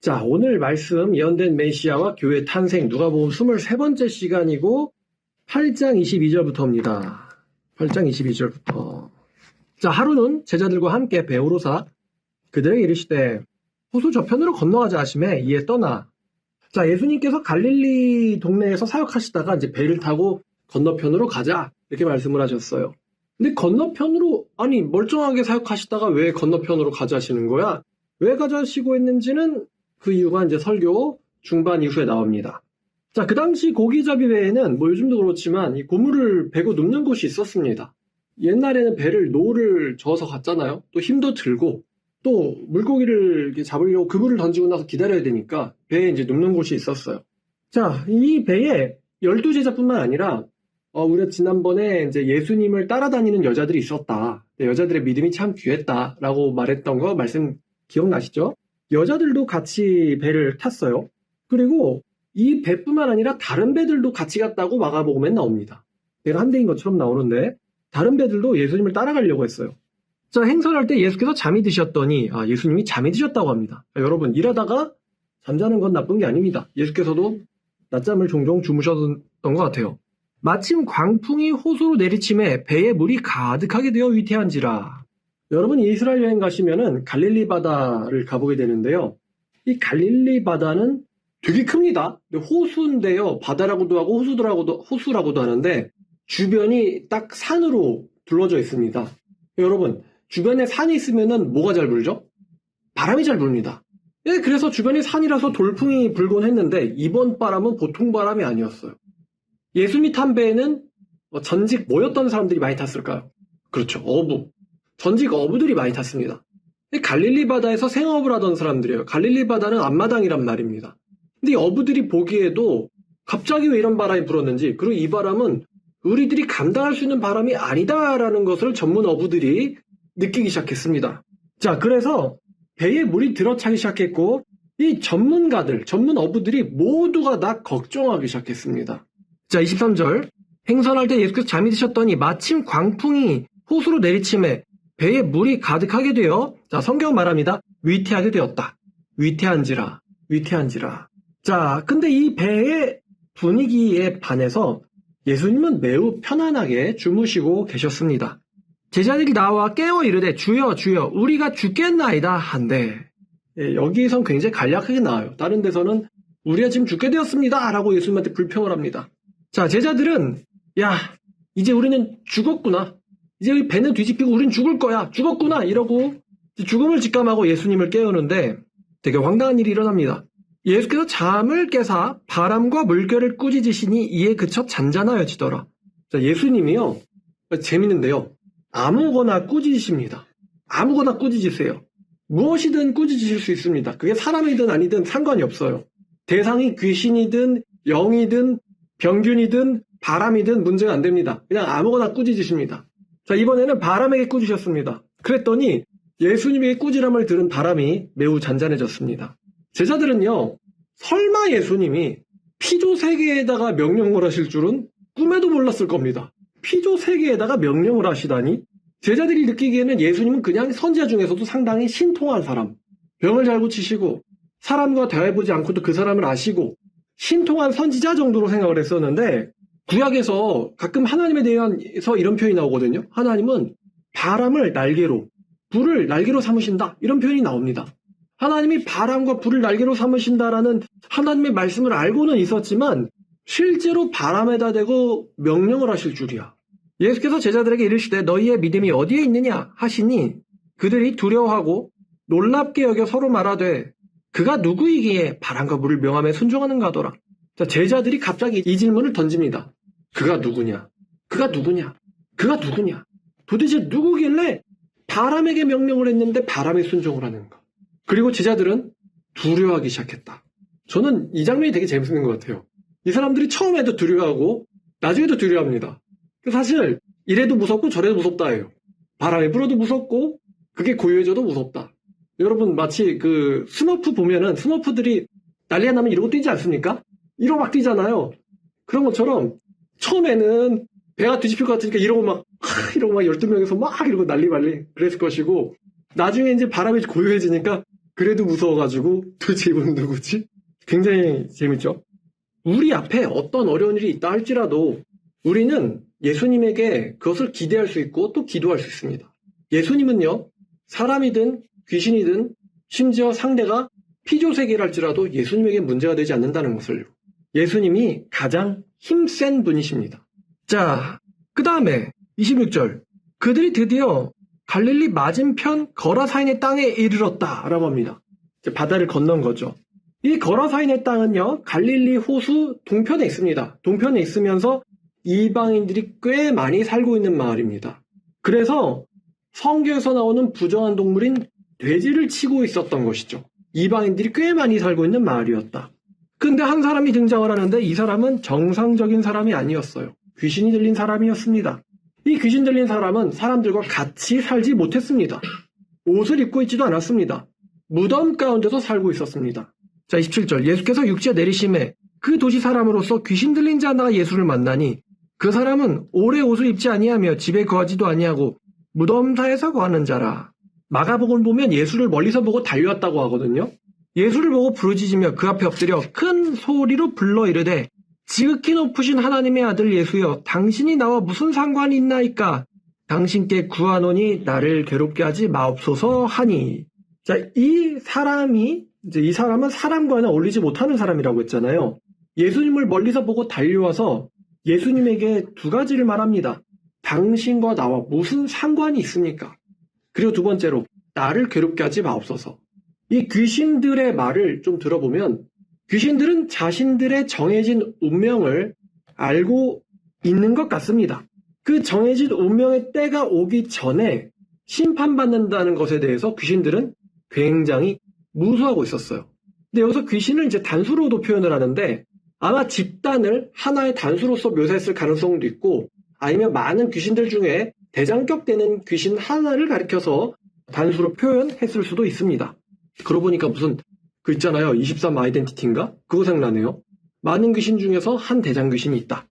자, 오늘 말씀 예언된 메시아와 교회 탄생 누가복음 23번째 시간이고 8장 22절부터입니다. 8장 22절부터. 자, 하루는 제자들과 함께 배 오르사 그들에게 이르시되 호수 저편으로 건너가자 하시매 이에 떠나. 자, 예수님께서 갈릴리 동네에서 사역하시다가 이제 배를 타고 건너편으로 가자 이렇게 말씀을 하셨어요. 근데 건너편으로 아니 멀쩡하게 사역하시다가 왜 건너편으로 가자 하시는 거야? 왜 가자 하시고 했는지는 그 이유가 이제 설교 중반 이후에 나옵니다. 자, 그 당시 고기잡이 배에는 뭐 요즘도 그렇지만 이 고물을 베고 눕는 곳이 있었습니다. 옛날에는 배를 노를 저어서 갔잖아요. 또 힘도 들고 또 물고기를 이렇게 잡으려고 그물을 던지고 나서 기다려야 되니까 배에 이제 눕는 곳이 있었어요. 자, 이 배에 12제자뿐만 아니라 우리가 지난번에 이제 예수님을 따라다니는 여자들이 있었다. 여자들의 믿음이 참 귀했다라고 말했던 거 말씀 기억나시죠? 여자들도 같이 배를 탔어요. 그리고 이 배뿐만 아니라 다른 배들도 같이 갔다고 마가복음에 나옵니다. 배가 한 대인 것처럼 나오는데 다른 배들도 예수님을 따라가려고 했어요. 자, 행선할 때 예수께서 잠이 드셨더니 예수님이 잠이 드셨다고 합니다. 여러분, 일하다가 잠자는 건 나쁜 게 아닙니다. 예수께서도 낮잠을 종종 주무셨던 것 같아요. 마침 광풍이 호수로 내리침에 배에 물이 가득하게 되어 위태한지라. 여러분, 이스라엘 여행 가시면은 갈릴리 바다를 가보게 되는데요. 이 갈릴리 바다는 되게 큽니다. 호수인데요. 바다라고도 하고 호수라고도 하는데 주변이 딱 산으로 둘러져 있습니다. 여러분, 주변에 산이 있으면은 뭐가 잘 불죠? 바람이 잘 불니다. 예, 그래서 주변이 산이라서 돌풍이 불곤 했는데 이번 바람은 보통 바람이 아니었어요. 예수님이 탄 배에는 전직 뭐였던 사람들이 많이 탔을까요? 그렇죠. 어부. 전직 어부들이 많이 탔습니다. 갈릴리 바다에서 생업을 하던 사람들이에요. 갈릴리 바다는 앞마당이란 말입니다. 근데 이 어부들이 보기에도 갑자기 왜 이런 바람이 불었는지, 그리고 이 바람은 우리들이 감당할 수 있는 바람이 아니다라는 것을 전문 어부들이 느끼기 시작했습니다. 자, 그래서 배에 물이 들어차기 시작했고 이 전문가들, 전문 어부들이 모두가 다 걱정하기 시작했습니다. 자, 23절. 행선할 때 예수께서 잠이 드셨더니 마침 광풍이 호수로 내리침에 배에 물이 가득하게 되어, 자, 성경 말합니다. 위태하게 되었다. 위태한지라. 자, 근데 이 배의 분위기에 반해서 예수님은 매우 편안하게 주무시고 계셨습니다. 제자들이 나와 깨어 이르되 주여 주여 우리가 죽겠나이다 한데, 여기선 굉장히 간략하게 나와요. 다른 데서는 우리가 지금 죽게 되었습니다 라고 예수님한테 불평을 합니다. 자, 제자들은 야, 이제 우리는 죽었구나. 이제 배는 뒤집히고 우린 죽을 거야. 죽었구나. 이러고 죽음을 직감하고 예수님을 깨우는데 되게 황당한 일이 일어납니다. 예수께서 잠을 깨사 바람과 물결을 꾸짖으시니 이에 그쳐 잔잔하여지더라. 자, 예수님이요. 재밌는데요. 아무거나 꾸짖으십니다. 아무거나 꾸짖으세요. 무엇이든 꾸짖으실 수 있습니다. 그게 사람이든 아니든 상관이 없어요. 대상이 귀신이든 영이든 병균이든 바람이든 문제가 안 됩니다. 그냥 아무거나 꾸짖으십니다. 자, 이번에는 바람에게 꾸짖으셨습니다. 그랬더니 예수님의 꾸지람을 들은 바람이 매우 잔잔해졌습니다. 제자들은요, 설마 예수님이 피조 3개에다가 명령을 하실 줄은 꿈에도 몰랐을 겁니다. 피조 3개에다가 명령을 하시다니? 제자들이 느끼기에는 예수님은 그냥 선지자 중에서도 상당히 신통한 사람, 병을 잘 고치시고 사람과 대화해보지 않고도 그 사람을 아시고 신통한 선지자 정도로 생각을 했었는데, 구약에서 가끔 하나님에 대해서 이런 표현이 나오거든요. 하나님은 바람을 날개로, 불을 날개로 삼으신다, 이런 표현이 나옵니다. 하나님이 바람과 불을 날개로 삼으신다라는 하나님의 말씀을 알고는 있었지만 실제로 바람에다 대고 명령을 하실 줄이야. 예수께서 제자들에게 이르시되 너희의 믿음이 어디에 있느냐 하시니 그들이 두려워하고 놀랍게 여겨 서로 말하되 그가 누구이기에 바람과 물을 명함에 순종하는가 하더라. 자, 제자들이 갑자기 이 질문을 던집니다. 그가 누구냐? 그가 누구냐? 그가 누구냐? 도대체 누구길래 바람에게 명령을 했는데 바람에 순종을 하는가? 그리고 제자들은 두려워하기 시작했다. 저는 이 장면이 되게 재밌는 것 같아요. 이 사람들이 처음에도 두려워하고 나중에도 두려워합니다. 사실 이래도 무섭고 저래도 무섭다예요. 바람이 불어도 무섭고 그게 고요해져도 무섭다. 여러분, 마치 그 스머프 보면은 스머프들이 난리가 나면 이러고 뛰지 않습니까? 이러고 막 뛰잖아요. 그런 것처럼 처음에는 배가 뒤집힐 것 같으니까 이러고 막 12명에서 막 이러고 난리 그랬을 것이고, 나중에 이제 바람이 고요해지니까 그래도 무서워가지고 도대체 이분은 누구지? 굉장히 재밌죠? 우리 앞에 어떤 어려운 일이 있다 할지라도 우리는 예수님에게 그것을 기대할 수 있고 또 기도할 수 있습니다. 예수님은요, 사람이든 귀신이든 심지어 상대가 피조세계랄지라도 예수님에게 문제가 되지 않는다는 것을 예수님이 가장 힘센 분이십니다. 자, 그 다음에 26절 그들이 드디어 갈릴리 맞은편 거라사인의 땅에 이르렀다라고 합니다. 이제 바다를 건넌 거죠. 이 거라사인의 땅은요, 갈릴리 호수 동편에 있습니다. 동편에 있으면서 이방인들이 꽤 많이 살고 있는 마을입니다. 그래서 성경에서 나오는 부정한 동물인 돼지를 치고 있었던 것이죠. 이방인들이 꽤 많이 살고 있는 마을이었다. 근데 한 사람이 등장을 하는데 이 사람은 정상적인 사람이 아니었어요. 귀신이 들린 사람이었습니다. 이 귀신 들린 사람은 사람들과 같이 살지 못했습니다. 옷을 입고 있지도 않았습니다. 무덤 가운데서 살고 있었습니다. 자, 27절 예수께서 육지에 내리심에 그 도시 사람으로서 귀신 들린 자 하나가 예수를 만나니 그 사람은 오래 옷을 입지 아니하며 집에 거하지도 아니하고 무덤사에서 거하는 자라. 마가복음을 보면 예수를 멀리서 보고 달려왔다고 하거든요. 예수를 보고 부르짖으며 그 앞에 엎드려 큰 소리로 불러 이르되 지극히 높으신 하나님의 아들 예수여 당신이 나와 무슨 상관이 있나이까 당신께 구하노니 나를 괴롭게 하지 마옵소서 하니. 자, 이 사람은 사람과는 어울리지 못하는 사람이라고 했잖아요. 예수님을 멀리서 보고 달려와서 예수님에게 두 가지를 말합니다. 당신과 나와 무슨 상관이 있습니까? 그리고 두 번째로 나를 괴롭게 하지 마옵소서. 이 귀신들의 말을 좀 들어보면 귀신들은 자신들의 정해진 운명을 알고 있는 것 같습니다. 그 정해진 운명의 때가 오기 전에 심판받는다는 것에 대해서 귀신들은 굉장히 무수하고 있었어요. 근데 여기서 귀신을 이제 단수로도 표현을 하는데 아마 집단을 하나의 단수로서 묘사했을 가능성도 있고 아니면 많은 귀신들 중에 대장격 되는 귀신 하나를 가리켜서 단수로 표현했을 수도 있습니다. 그러고 보니까 무슨 그 있잖아요. 23 아이덴티티인가? 그거 생각나네요. 많은 귀신 중에서 한 대장 귀신이 있다.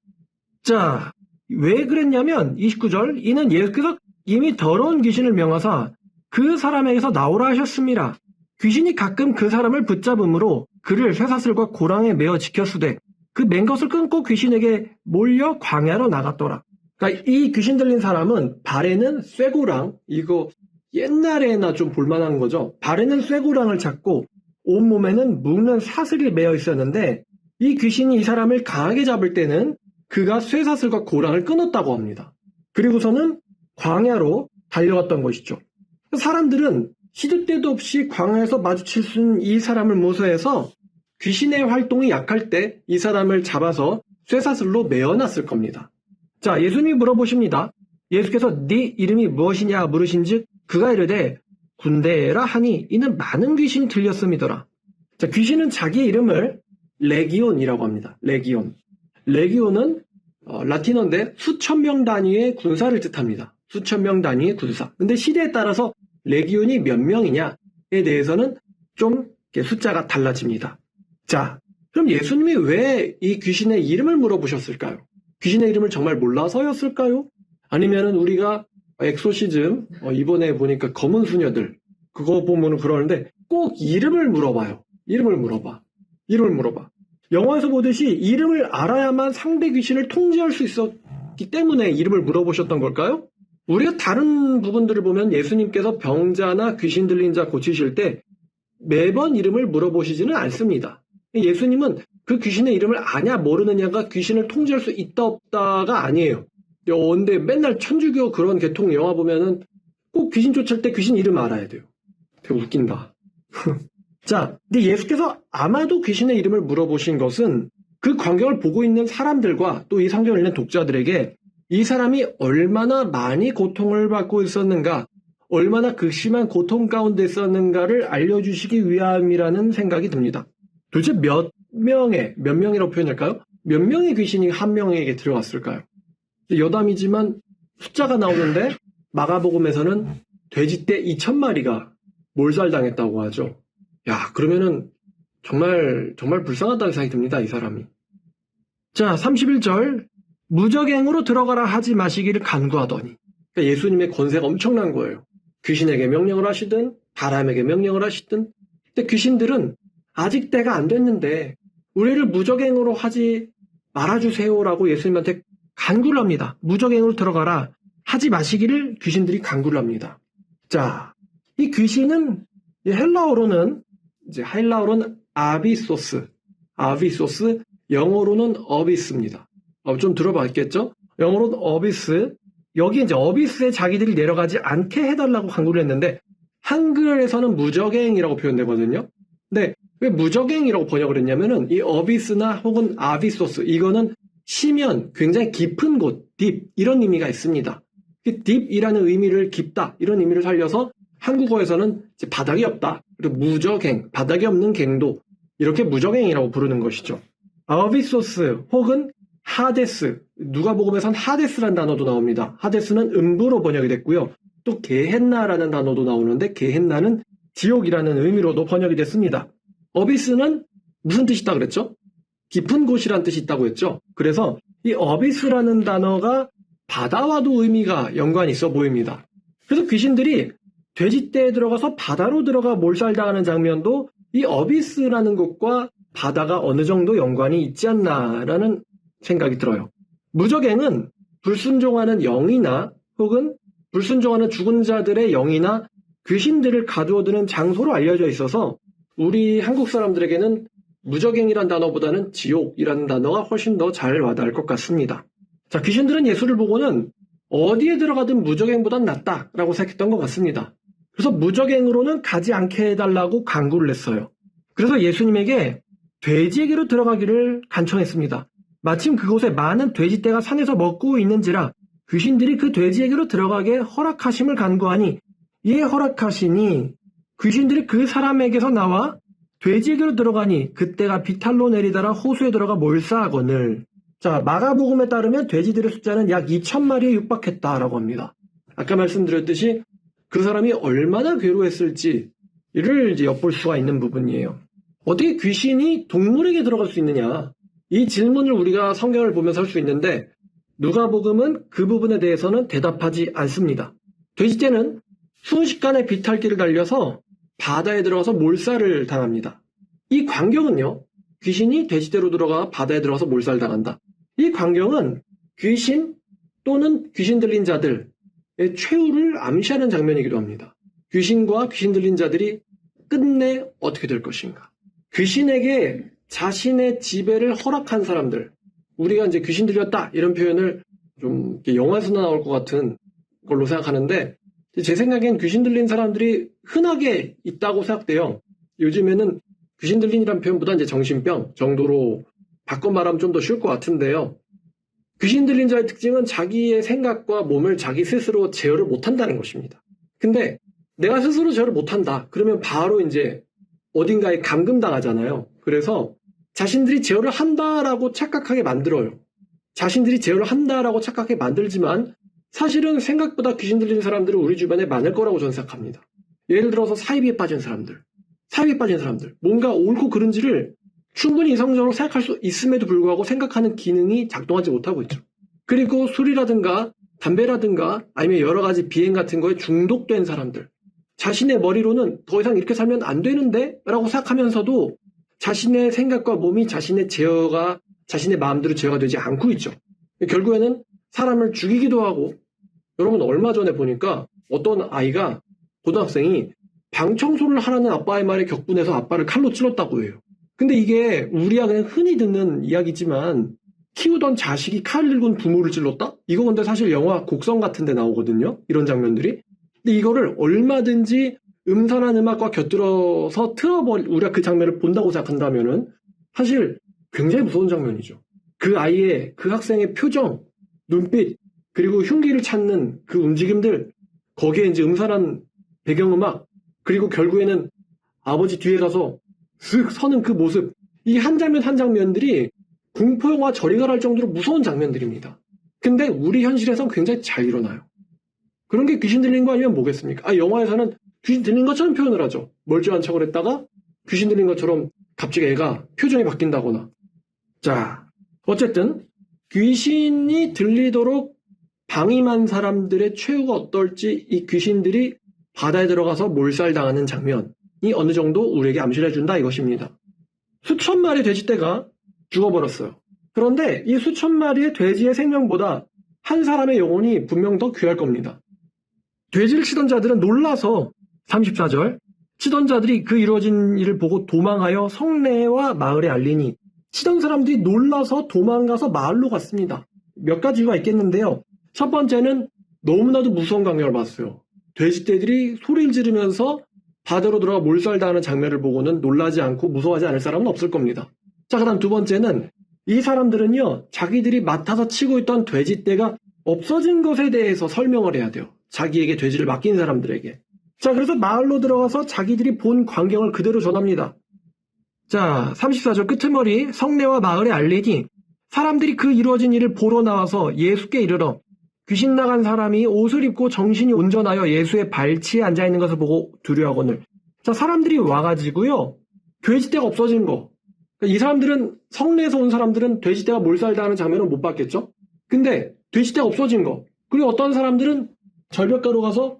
자, 왜 그랬냐면 29절 이는 예수께서 이미 더러운 귀신을 명하사 그 사람에게서 나오라 하셨습니다. 귀신이 가끔 그 사람을 붙잡음으로 그를 쇠사슬과 고랑에 매어 지켰으되 그 맨 것을 끊고 귀신에게 몰려 광야로 나갔더라. 그러니까 이 귀신 들린 사람은 발에는 쇠고랑, 이거 옛날에나 좀 볼만한 거죠. 발에는 쇠고랑을 잡고 온몸에는 묶는 사슬이 매어 있었는데 이 귀신이 이 사람을 강하게 잡을 때는 그가 쇠사슬과 고랑을 끊었다고 합니다. 그리고서는 광야로 달려갔던 것이죠. 사람들은 시도 때도 없이 광야에서 마주칠 수 있는 이 사람을 모서해서 귀신의 활동이 약할 때 이 사람을 잡아서 쇠사슬로 메어놨을 겁니다. 자, 예수님이 물어보십니다. 예수께서 네 이름이 무엇이냐 물으신즉 그가 이르되 군대라 하니 이는 많은 귀신이 들렸음이더라. 자, 귀신은 자기의 이름을 레기온이라고 합니다. 레기온. 레기온은 라틴어인데 수천 명 단위의 군사를 뜻합니다. 수천 명 단위의 군사. 근데 시대에 따라서 레기온이 몇 명이냐에 대해서는 좀 숫자가 달라집니다. 자, 그럼 예수님이 왜 이 귀신의 이름을 물어보셨을까요? 귀신의 이름을 정말 몰라서였을까요? 아니면은 우리가 엑소시즘 이번에 보니까 검은 수녀들 그거 보면은 그러는데 꼭 이름을 물어봐요. 이름을 물어봐. 영화에서 보듯이 이름을 알아야만 상대 귀신을 통제할 수 있었기 때문에 이름을 물어보셨던 걸까요? 우리가 다른 부분들을 보면 예수님께서 병자나 귀신 들린 자 고치실 때 매번 이름을 물어보시지는 않습니다. 예수님은 그 귀신의 이름을 아냐 모르느냐가 귀신을 통제할 수 있다 없다가 아니에요. 근데 맨날 천주교 그런 계통 영화 보면은 꼭 귀신 쫓을 때 귀신 이름 알아야 돼요. 되게 웃긴다. 자, 근데 예수께서 아마도 귀신의 이름을 물어보신 것은 그 광경을 보고 있는 사람들과 또 이 성경을 읽는 독자들에게 이 사람이 얼마나 많이 고통을 받고 있었는가, 얼마나 극심한 고통 가운데 있었는가를 알려주시기 위함이라는 생각이 듭니다. 도대체 몇 명이라고 표현할까요? 몇 명의 귀신이 한 명에게 들어왔을까요? 여담이지만 숫자가 나오는데 마가복음에서는 돼지떼 2,000마리가 몰살당했다고 하죠. 야, 그러면은 정말 불쌍하다는 생각이 듭니다, 이 사람이. 자, 31절 무적행으로 들어가라 하지 마시기를 간구하더니. 그러니까 예수님의 권세가 엄청난 거예요. 귀신에게 명령을 하시든 바람에게 명령을 하시든 근데 귀신들은 아직 때가 안 됐는데 우리를 무적행으로 하지 말아주세요라고 예수님한테 간구를 합니다. 무적행으로 들어가라. 하지 마시기를 귀신들이 간구를 합니다. 자, 이 귀신은 헬라어로는 아비소스, 영어로는 어비스입니다. 좀 들어봤겠죠? 영어로는 어비스. 여기 이제 어비스에 자기들이 내려가지 않게 해달라고 간구를 했는데 한글에서는 무적행이라고 표현되거든요. 근데 왜 무적행이라고 번역을 했냐면은 이 어비스나 혹은 아비소스 이거는 심연, 굉장히 깊은 곳, 딥 이런 의미가 있습니다. 딥이라는 의미를 깊다 이런 의미를 살려서 한국어에서는 이제 바닥이 없다. 그리고 무적행, 바닥이 없는 갱도 이렇게 무적행이라고 부르는 것이죠. 아비소스 혹은 하데스, 누가복음에선 하데스라는 단어도 나옵니다. 하데스는 음부로 번역이 됐고요. 또 게헨나라는 단어도 나오는데 게헨나는 지옥이라는 의미로도 번역이 됐습니다. 어비스는 무슨 뜻이 있다 그랬죠? 깊은 곳이란 뜻이 있다고 했죠. 그래서 이 어비스라는 단어가 바다와도 의미가 연관이 있어 보입니다. 그래서 귀신들이 돼지떼에 들어가서 바다로 들어가 몰살당하는 장면도 이 어비스라는 곳과 바다가 어느 정도 연관이 있지 않나라는 생각이 들어요. 무적행은 불순종하는 영이나 혹은 불순종하는 죽은 자들의 영이나 귀신들을 가두어두는 장소로 알려져 있어서 우리 한국 사람들에게는 무적행이란 단어보다는 지옥이라는 단어가 훨씬 더 잘 와닿을 것 같습니다. 자, 귀신들은 예수를 보고는 어디에 들어가든 무적행보단 낫다라고 생각했던 것 같습니다. 그래서 무적행으로는 가지 않게 해달라고 간구를 했어요. 그래서 예수님에게 돼지에게로 들어가기를 간청했습니다. 마침 그곳에 많은 돼지떼가 산에서 먹고 있는지라 귀신들이 그 돼지에게로 들어가게 허락하심을 간구하니 이에 허락하시니 귀신들이 그 사람에게서 나와 돼지에게로 들어가니 그때가 비탈로 내리다라 호수에 들어가 몰사하거늘. 자, 마가복음에 따르면 돼지들의 숫자는 약 2,000마리에 육박했다라고 합니다. 아까 말씀드렸듯이 그 사람이 얼마나 괴로웠을지 이를 이제 엿볼 수가 있는 부분이에요. 어떻게 귀신이 동물에게 들어갈 수 있느냐? 이 질문을 우리가 성경을 보면서 할 수 있는데 누가복음은 그 부분에 대해서는 대답하지 않습니다. 돼지떼는 순식간에 비탈길을 달려서 바다에 들어가서 몰살을 당합니다. 이 광경은요, 귀신이 돼지떼로 들어가 바다에 들어가서 몰살당한다. 이 광경은 귀신 또는 귀신 들린 자들의 최후를 암시하는 장면이기도 합니다. 귀신과 귀신 들린 자들이 끝내 어떻게 될 것인가. 귀신에게 자신의 지배를 허락한 사람들, 우리가 이제 귀신 들렸다 이런 표현을 좀 영화에서나 나올 것 같은 걸로 생각하는데 제 생각엔 귀신 들린 사람들이 흔하게 있다고 생각돼요. 요즘에는 귀신 들린이라는 표현보다 이제 정신병 정도로 바꿔 말하면 좀 더 쉬울 것 같은데요. 귀신 들린 자의 특징은 자기의 생각과 몸을 자기 스스로 제어를 못한다는 것입니다. 근데 내가 스스로 제어를 못한다. 그러면 바로 이제 어딘가에 감금당하잖아요. 그래서 자신들이 제어를 한다라고 착각하게 만들어요. 자신들이 제어를 한다라고 착각하게 만들지만 사실은 생각보다 귀신 들린 사람들은 우리 주변에 많을 거라고 저는 생각합니다. 예를 들어서 사이비에 빠진 사람들, 뭔가 옳고 그른지를 충분히 이성적으로 생각할 수 있음에도 불구하고 생각하는 기능이 작동하지 못하고 있죠. 그리고 술이라든가 담배라든가 아니면 여러 가지 비행 같은 거에 중독된 사람들, 자신의 머리로는 더 이상 이렇게 살면 안 되는데? 라고 생각하면서도 자신의 생각과 몸이 자신의 마음대로 제어가 되지 않고 있죠. 결국에는 사람을 죽이기도 하고, 여러분 얼마 전에 보니까 어떤 아이가, 고등학생이 방 청소를 하라는 아빠의 말에 격분해서 아빠를 칼로 찔렀다고 해요. 근데 이게 우리가 그냥 흔히 듣는 이야기지만 키우던 자식이 칼을 들고 부모를 찔렀다? 이거 근데 사실 영화 곡성 같은 데 나오거든요. 이런 장면들이. 근데 이거를 얼마든지 음산한 음악과 곁들여서 우리가 그 장면을 본다고 생각한다면은 사실 굉장히 무서운 장면이죠. 그 아이의, 그 학생의 표정, 눈빛, 그리고 흉기를 찾는 그 움직임들, 거기에 이제 음산한 배경음악, 그리고 결국에는 아버지 뒤에 가서 슥 서는 그 모습, 이 한 장면 한 장면들이 공포영화 저리 가랄 정도로 무서운 장면들입니다. 근데 우리 현실에선 굉장히 잘 일어나요. 그런 게 귀신 들린 거 아니면 뭐겠습니까? 영화에서는 귀신 들린 것처럼 표현을 하죠. 멀쩡한 척을 했다가 귀신 들린 것처럼 갑자기 애가 표정이 바뀐다거나. 자, 어쨌든 귀신이 들리도록 방임한 사람들의 최후가 어떨지 이 귀신들이 바다에 들어가서 몰살당하는 장면, 어느 정도 우리에게 암시를 해준다 이것입니다. 수천 마리 돼지떼가 죽어버렸어요. 그런데 이 수천 마리의 돼지의 생명보다 한 사람의 영혼이 분명 더 귀할 겁니다. 돼지를 치던 자들은 놀라서 34절 치던 자들이 그 이루어진 일을 보고 도망하여 성내와 마을에 알리니 치던 사람들이 놀라서 도망가서 마을로 갔습니다. 몇 가지 이유가 있겠는데요. 첫 번째는 너무나도 무서운 광경을 봤어요. 돼지떼들이 소리를 지르면서 바다로 들어가 몰살당하는 장면을 보고는 놀라지 않고 무서워하지 않을 사람은 없을 겁니다. 자, 그다음 두 번째는 이 사람들은요, 자기들이 맡아서 치고 있던 돼지떼가 없어진 것에 대해서 설명을 해야 돼요. 자기에게 돼지를 맡긴 사람들에게. 자, 그래서 마을로 들어가서 자기들이 본 광경을 그대로 전합니다. 자, 34절 끄트머리 성내와 마을에 알리니 사람들이 그 이루어진 일을 보러 나와서 예수께 이르러 귀신 나간 사람이 옷을 입고 정신이 온전하여 예수의 발치에 앉아있는 것을 보고 두려워하거늘. 자, 사람들이 와가지고요, 돼지떼가 없어진 거. 이 사람들은, 성내에서 온 사람들은 돼지떼가 몰살당하는 장면을 못 봤겠죠? 근데 돼지떼가 없어진 거. 그리고 어떤 사람들은 절벽가로 가서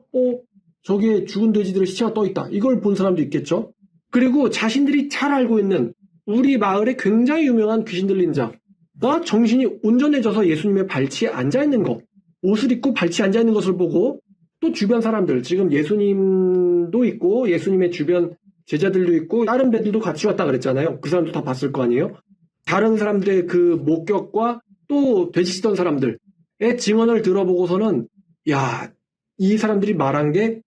저기에 죽은 돼지들의 시체가 떠있다. 이걸 본 사람도 있겠죠? 그리고 자신들이 잘 알고 있는 우리 마을에 굉장히 유명한 귀신 들린 자가 정신이 온전해져서 예수님의 발치에 앉아있는 거. 옷을 입고 발치에 앉아있는 것을 보고 또 주변 사람들, 지금 예수님도 있고 예수님의 주변 제자들도 있고 다른 배들도 같이 왔다 그랬잖아요. 그 사람도 다 봤을 거 아니에요? 다른 사람들의 그 목격과 또 돼지치던 사람들의 증언을 들어보고서는 야, 이 사람들이 말한 게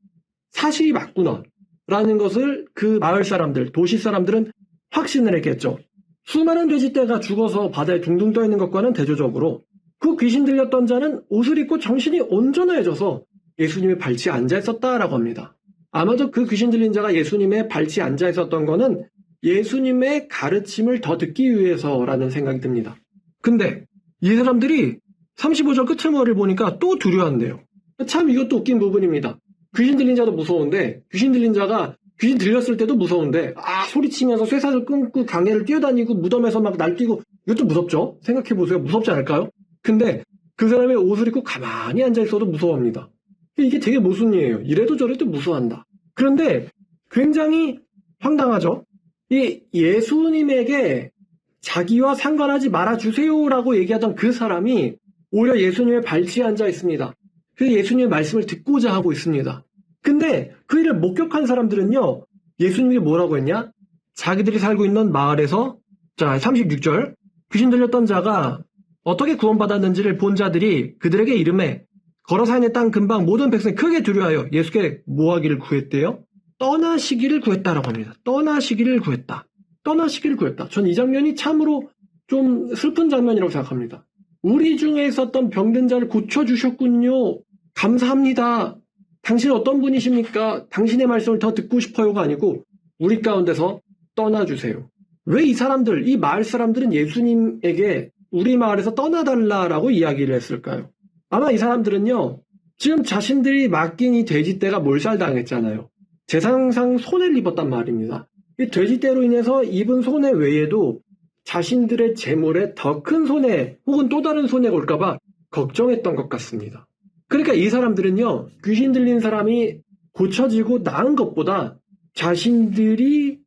사실이 맞구나 라는 것을 그 마을 사람들, 도시 사람들은 확신을 했겠죠. 수많은 돼지떼가 죽어서 바다에 둥둥 떠있는 것과는 대조적으로 그 귀신 들렸던 자는 옷을 입고 정신이 온전해져서 예수님의 발치에 앉아있었다라고 합니다. 아마도 그 귀신 들린 자가 예수님의 발치에 앉아있었던 거는 예수님의 가르침을 더 듣기 위해서라는 생각이 듭니다. 근데 이 사람들이 35절 끝을머리를 보니까 또 두려워한대요. 참 이것도 웃긴 부분입니다. 귀신 들린 자도 무서운데 귀신 들린 자가 귀신 들렸을 때도 무서운데 소리치면서 쇠사슬 끊고 강야를 뛰어다니고 무덤에서 막 날뛰고 이것도 무섭죠? 생각해보세요. 무섭지 않을까요? 근데 그 사람의 옷을 입고 가만히 앉아있어도 무서워합니다. 이게 되게 모순이에요. 이래도 저래도 무서워한다. 그런데 굉장히 황당하죠? 이 예수님에게 자기와 상관하지 말아주세요라고 얘기하던 그 사람이 오히려 예수님의 발치에 앉아 있습니다. 그래서 예수님의 말씀을 듣고자 하고 있습니다. 근데 그 일을 목격한 사람들은요, 예수님이 뭐라고 했냐? 자기들이 살고 있는 마을에서, 자, 36절, 귀신 들렸던 자가 어떻게 구원받았는지를 본 자들이 그들에게 이르매 거라사인의 땅 근방 모든 백성이 크게 두려워하여 예수께 뭐하기를 구했대요? 떠나시기를 구했다라고 합니다. 떠나시기를 구했다. 떠나시기를 구했다. 전 이 장면이 참으로 좀 슬픈 장면이라고 생각합니다. 우리 중에 있었던 병든 자를 고쳐주셨군요. 감사합니다. 당신은 어떤 분이십니까? 당신의 말씀을 더 듣고 싶어요가 아니고 우리 가운데서 떠나주세요. 왜 이 사람들, 이 마을 사람들은 예수님에게 우리 마을에서 떠나달라라고 이야기를 했을까요? 아마 이 사람들은요, 지금 자신들이 맡긴 이 돼지떼가 몰살당했잖아요. 재산상 손해를 입었단 말입니다. 이 돼지떼로 인해서 입은 손해 외에도 자신들의 재물에 더 큰 손해 혹은 또 다른 손해가 올까봐 걱정했던 것 같습니다. 그러니까 이 사람들은요, 귀신 들린 사람이 고쳐지고 나은 것보다 자신들이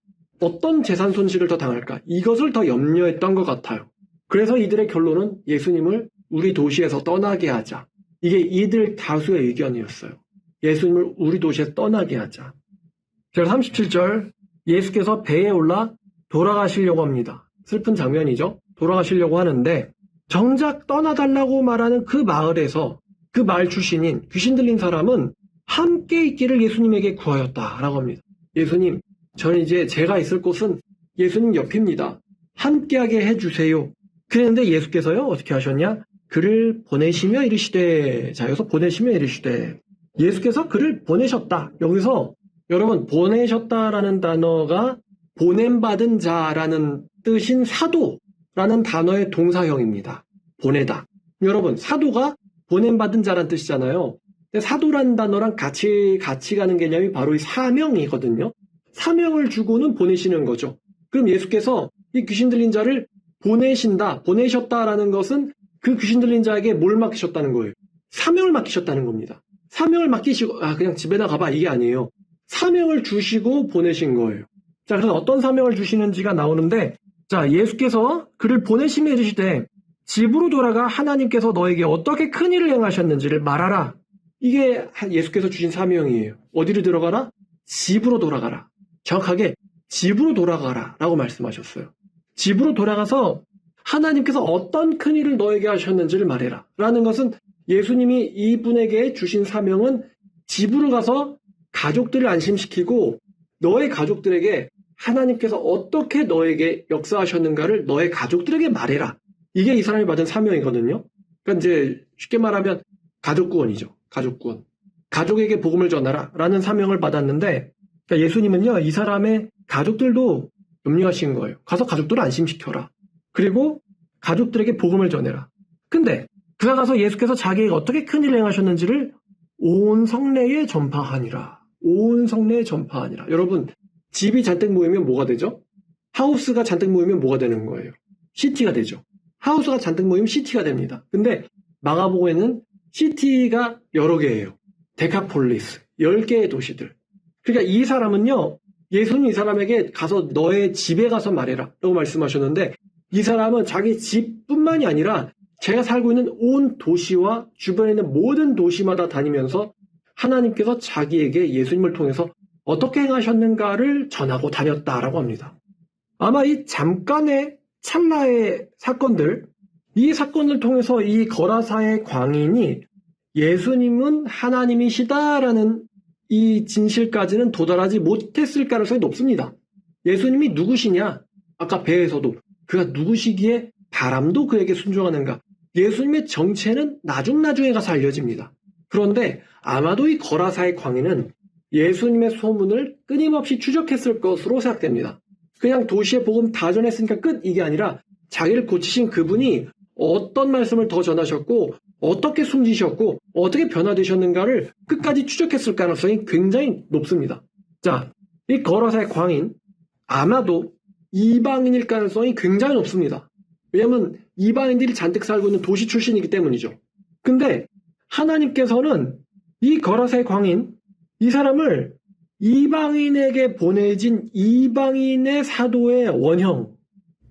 어떤 재산 손실을 더 당할까, 이것을 더 염려했던 것 같아요. 그래서 이들의 결론은 예수님을 우리 도시에서 떠나게 하자. 이게 이들 다수의 의견이었어요. 예수님을 우리 도시에서 떠나게 하자. 자, 37절, 예수께서 배에 올라 돌아가시려고 합니다. 슬픈 장면이죠. 돌아가시려고 하는데 정작 떠나달라고 말하는 그 마을에서 그 마을 출신인 귀신 들린 사람은 함께 있기를 예수님에게 구하였다라고 합니다. 예수님, 저는 이제 제가 있을 곳은 예수님 옆입니다. 함께하게 해주세요. 그랬는데 예수께서요, 어떻게 하셨냐? 그를 보내시며 이르시되. 자, 여기서 보내시며 이르시되. 예수께서 그를 보내셨다. 여기서 여러분, 보내셨다라는 단어가 보냄받은 자라는 뜻인 사도라는 단어의 동사형입니다. 보내다. 여러분, 사도가 보냄받은 자란 뜻이잖아요. 근데 사도라는 단어랑 같이 가는 개념이 바로 이 사명이거든요. 사명을 주고는 보내시는 거죠. 그럼 예수께서 이 귀신 들린 자를 보내신다, 보내셨다라는 것은 그 귀신 들린 자에게 뭘 맡기셨다는 거예요? 사명을 맡기셨다는 겁니다. 사명을 맡기시고, 그냥 집에나 가봐, 이게 아니에요. 사명을 주시고 보내신 거예요. 자, 그래서 어떤 사명을 주시는지가 나오는데, 자, 예수께서 그를 보내심에 이르시되 집으로 돌아가 하나님께서 너에게 어떻게 큰 일을 행하셨는지를 말하라. 이게 예수께서 주신 사명이에요. 어디로 들어가라? 집으로 돌아가라. 정확하게 집으로 돌아가라 라고 말씀하셨어요. 집으로 돌아가서 하나님께서 어떤 큰 일을 너에게 하셨는지를 말해라 라는 것은 예수님이 이분에게 주신 사명은 집으로 가서 가족들을 안심시키고 너의 가족들에게 하나님께서 어떻게 너에게 역사하셨는가를 너의 가족들에게 말해라. 이게 이 사람이 받은 사명이거든요. 그러니까 이제 쉽게 말하면 가족구원이죠. 가족구원. 가족에게 복음을 전하라 라는 사명을 받았는데, 그러니까 예수님은요, 이 사람의 가족들도 염려하신 거예요. 가서 가족들을 안심시켜라. 그리고 가족들에게 복음을 전해라. 근데 그가 가서 예수께서 자기에게 어떻게 큰 일을 행하셨는지를 온 성내에 전파하니라. 온 성내에 전파하니라. 여러분, 집이 잔뜩 모이면 뭐가 되죠? 하우스가 잔뜩 모이면 뭐가 되는 거예요? 시티가 되죠. 하우스가 잔뜩 모이면 시티가 됩니다. 근데 마가복음에는 시티가 여러 개예요. 데카폴리스, 10개의 도시들. 그러니까 이 사람은요, 예수님 이 사람에게 가서 너의 집에 가서 말해라 라고 말씀하셨는데, 이 사람은 자기 집뿐만이 아니라 제가 살고 있는 온 도시와 주변에 있는 모든 도시마다 다니면서 하나님께서 자기에게 예수님을 통해서 어떻게 행하셨는가를 전하고 다녔다라고 합니다. 아마 이 잠깐의 찰나의 사건들, 이 사건을 통해서 이 거라사의 광인이 예수님은 하나님이시다라는 이 진실까지는 도달하지 못했을 가능성이 높습니다. 예수님이 누구시냐? 아까 배에서도 그가 누구시기에 바람도 그에게 순종하는가? 예수님의 정체는 나중나중에 가서 알려집니다. 그런데 아마도 이 거라사의 광인은 예수님의 소문을 끊임없이 추적했을 것으로 생각됩니다. 그냥 도시의 복음 다 전했으니까 끝 이게 아니라 자기를 고치신 그분이 어떤 말씀을 더 전하셨고 어떻게 숨지셨고 어떻게 변화되셨는가를 끝까지 추적했을 가능성이 굉장히 높습니다. 자, 이 거라사의 광인 아마도 이방인일 가능성이 굉장히 높습니다. 왜냐하면 이방인들이 잔뜩 살고 있는 도시 출신이기 때문이죠. 근데 하나님께서는 이 거라사의 광인, 이 사람을 이방인에게 보내진 이방인의 사도의 원형,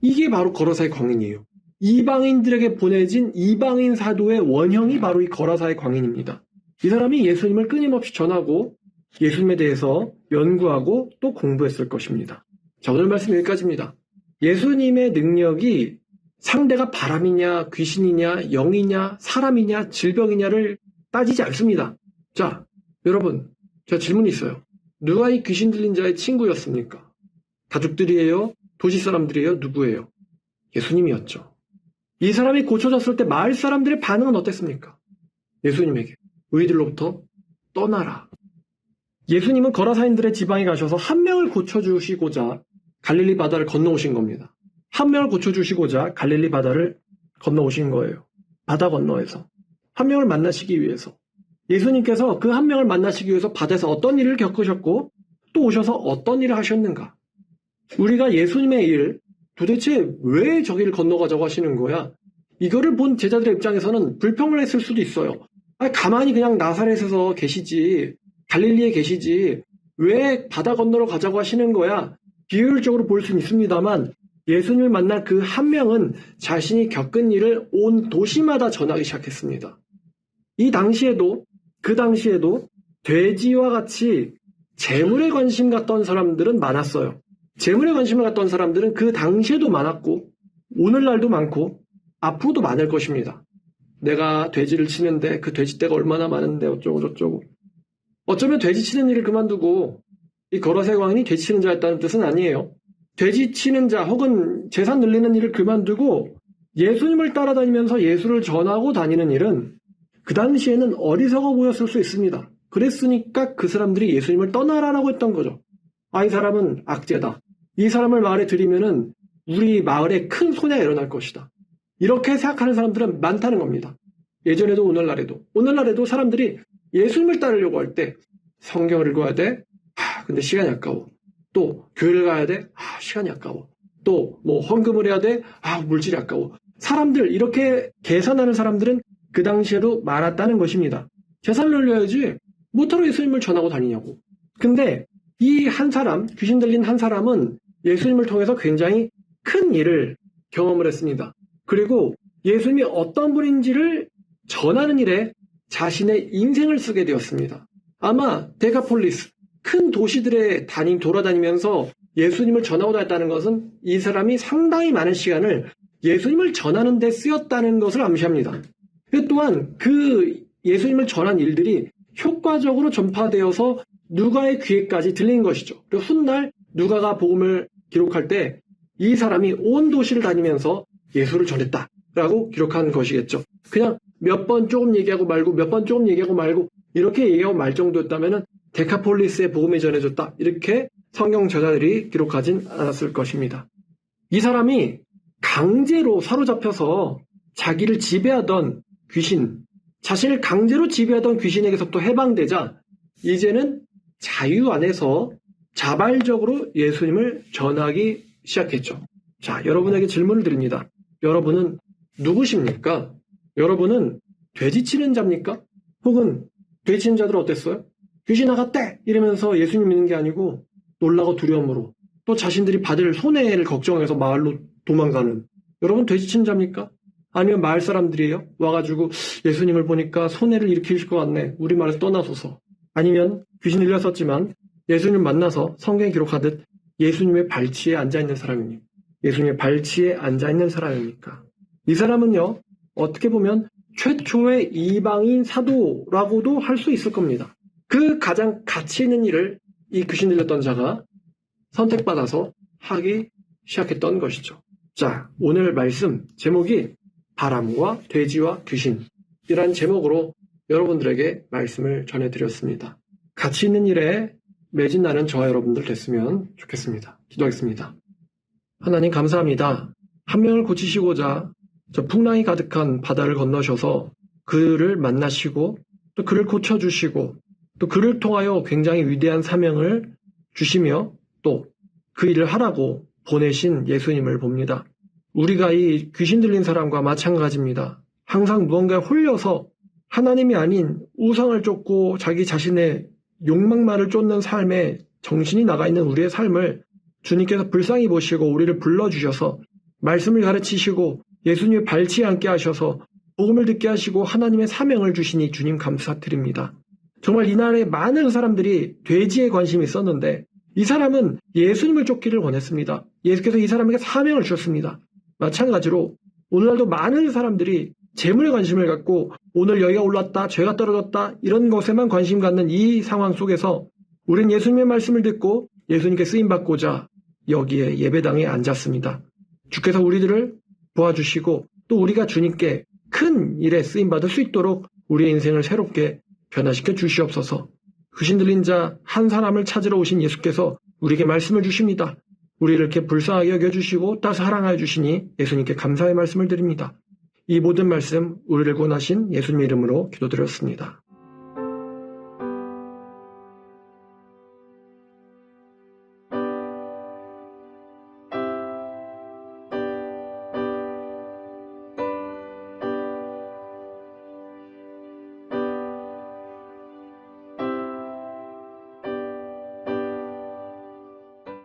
이게 바로 거라사의 광인이에요. 이방인들에게 보내진 이방인 사도의 원형이 바로 이 거라사의 광인입니다. 이 사람이 예수님을 끊임없이 전하고 예수님에 대해서 연구하고 또 공부했을 것입니다. 자, 오늘 말씀 여기까지입니다. 예수님의 능력이 상대가 바람이냐, 귀신이냐, 영이냐, 사람이냐, 질병이냐를 따지지 않습니다. 자, 여러분, 제가 질문이 있어요. 누가 이 귀신 들린 자의 친구였습니까? 가족들이에요? 도시 사람들이에요? 누구예요? 예수님이었죠. 이 사람이 고쳐졌을 때 마을 사람들의 반응은 어땠습니까? 예수님에게 의들로부터 떠나라. 예수님은 거라사인들의 지방에 가셔서 한 명을 고쳐주시고자 갈릴리 바다를 건너오신 겁니다. 한 명을 고쳐주시고자 갈릴리 바다를 건너오신 거예요. 바다 건너에서. 한 명을 만나시기 위해서. 예수님께서 그 한 명을 만나시기 위해서 바다에서 어떤 일을 겪으셨고 또 오셔서 어떤 일을 하셨는가. 우리가 예수님의 일, 도대체 왜 저기를 건너가자고 하시는 거야? 이거를 본 제자들의 입장에서는 불평을 했을 수도 있어요. 가만히 그냥 나사렛에서 계시지, 갈릴리에 계시지, 왜 바다 건너러 가자고 하시는 거야? 비효율적으로 볼 수는 있습니다만 예수님을 만난 그 한 명은 자신이 겪은 일을 온 도시마다 전하기 시작했습니다. 이 당시에도, 그 당시에도 돼지와 같이 재물에 관심 갖던 사람들은 많았어요. 재물에 관심을 갖던 사람들은 그 당시에도 많았고 오늘날도 많고 앞으로도 많을 것입니다. 내가 돼지를 치는데 그 돼지떼가 얼마나 많은데 어쩌고 저쩌고. 어쩌면 돼지 치는 일을 그만두고 이 거라사의 광인이 돼지 치는 자였다는 뜻은 아니에요. 돼지 치는 자 혹은 재산 늘리는 일을 그만두고 예수님을 따라다니면서 예수를 전하고 다니는 일은 그 당시에는 어리석어 보였을 수 있습니다. 그랬으니까 그 사람들이 예수님을 떠나라라고 했던 거죠. 이 사람은 악재다. 이 사람을 마을에 들이면은 우리 마을에 큰 손해가 일어날 것이다. 이렇게 생각하는 사람들은 많다는 겁니다. 예전에도 오늘날에도 사람들이 예수님을 따르려고 할 때 성경을 읽어야 돼. 근데 시간이 아까워. 또 교회를 가야 돼. 시간이 아까워. 또 뭐 헌금을 해야 돼. 물질이 아까워. 사람들 이렇게 계산하는 사람들은 그 당시에도 많았다는 것입니다. 재산을 늘려야지. 뭐하러 예수님을 전하고 다니냐고. 근데 이 한 사람, 귀신 들린 한 사람은 예수님을 통해서 굉장히 큰 일을 경험을 했습니다. 그리고 예수님이 어떤 분인지를 전하는 일에 자신의 인생을 쓰게 되었습니다. 아마 데카폴리스, 큰 도시들에 돌아다니면서 예수님을 전하고 다녔다는 것은 이 사람이 상당히 많은 시간을 예수님을 전하는 데 쓰였다는 것을 암시합니다. 또한 그 예수님을 전한 일들이 효과적으로 전파되어서 누가의 귀에까지 들린 것이죠. 그리고 훗날 누가가 복음을 기록할 때 이 사람이 온 도시를 다니면서 예수를 전했다라고 기록한 것이겠죠. 그냥 몇 번 조금 얘기하고 말고 몇 번 조금 얘기하고 말고 이렇게 얘기하고 말 정도였다면 데카폴리스의 복음이 전해졌다. 이렇게 성경 저자들이 기록하진 않았을 것입니다. 이 사람이 강제로 사로잡혀서 자기를 지배하던 귀신, 자신을 강제로 지배하던 귀신에게서부터 해방되자 이제는 자유 안에서 자발적으로 예수님을 전하기 시작했죠. 자, 여러분에게 질문을 드립니다. 여러분은 누구십니까? 여러분은 돼지치는 자입니까? 혹은 돼지치는 자들은 어땠어요? 귀신 나갔대! 이러면서 예수님 믿는 게 아니고 놀라고 두려움으로 또 자신들이 받을 손해를 걱정해서 마을로 도망가는, 여러분 돼지치는 자입니까? 아니면 마을 사람들이에요? 와가지고 예수님을 보니까 손해를 일으키실 것 같네. 우리 마을에서 떠나소서. 아니면 귀신 들렸었지만 예수님 만나서 성경에 기록하듯 예수님의 발치에 앉아있는 사람입니까? 예수님의 발치에 앉아있는 사람입니까? 이 사람은요, 어떻게 보면 최초의 이방인 사도라고도 할 수 있을 겁니다. 그 가장 가치 있는 일을 이 귀신 들렸던 자가 선택받아서 하기 시작했던 것이죠. 자, 오늘 말씀 제목이 바람과 돼지와 귀신이란 제목으로 여러분들에게 말씀을 전해드렸습니다. 가치 있는 일에 매진 나는 저와 여러분들 됐으면 좋겠습니다. 기도하겠습니다. 하나님 감사합니다. 한 명을 고치시고자 저 풍랑이 가득한 바다를 건너셔서 그를 만나시고 또 그를 고쳐주시고 또 그를 통하여 굉장히 위대한 사명을 주시며 또 그 일을 하라고 보내신 예수님을 봅니다. 우리가 이 귀신 들린 사람과 마찬가지입니다. 항상 무언가에 홀려서 하나님이 아닌 우상을 쫓고 자기 자신의 욕망만을 쫓는 삶에 정신이 나가 있는 우리의 삶을 주님께서 불쌍히 보시고 우리를 불러주셔서 말씀을 가르치시고 예수님의 발치에 앉게 하셔서 복음을 듣게 하시고 하나님의 사명을 주시니 주님 감사드립니다. 정말 이날에 많은 사람들이 돼지에 관심이 있었는데 이 사람은 예수님을 쫓기를 원했습니다. 예수께서 이 사람에게 사명을 주셨습니다. 마찬가지로 오늘날도 많은 사람들이 재물에 관심을 갖고 오늘 여기가 올랐다, 죄가 떨어졌다 이런 것에만 관심 갖는 이 상황 속에서 우린 예수님의 말씀을 듣고 예수님께 쓰임받고자 여기에 예배당에 앉았습니다. 주께서 우리들을 도와주시고 또 우리가 주님께 큰 일에 쓰임받을 수 있도록 우리의 인생을 새롭게 변화시켜 주시옵소서. 귀신 들린 자 한 사람을 찾으러 오신 예수께서 우리에게 말씀을 주십니다. 우리를 이렇게 불쌍하게 여겨주시고 또 사랑하여 주시니 예수님께 감사의 말씀을 드립니다. 이 모든 말씀 우리를 구원하신 예수님의 이름으로 기도드렸습니다.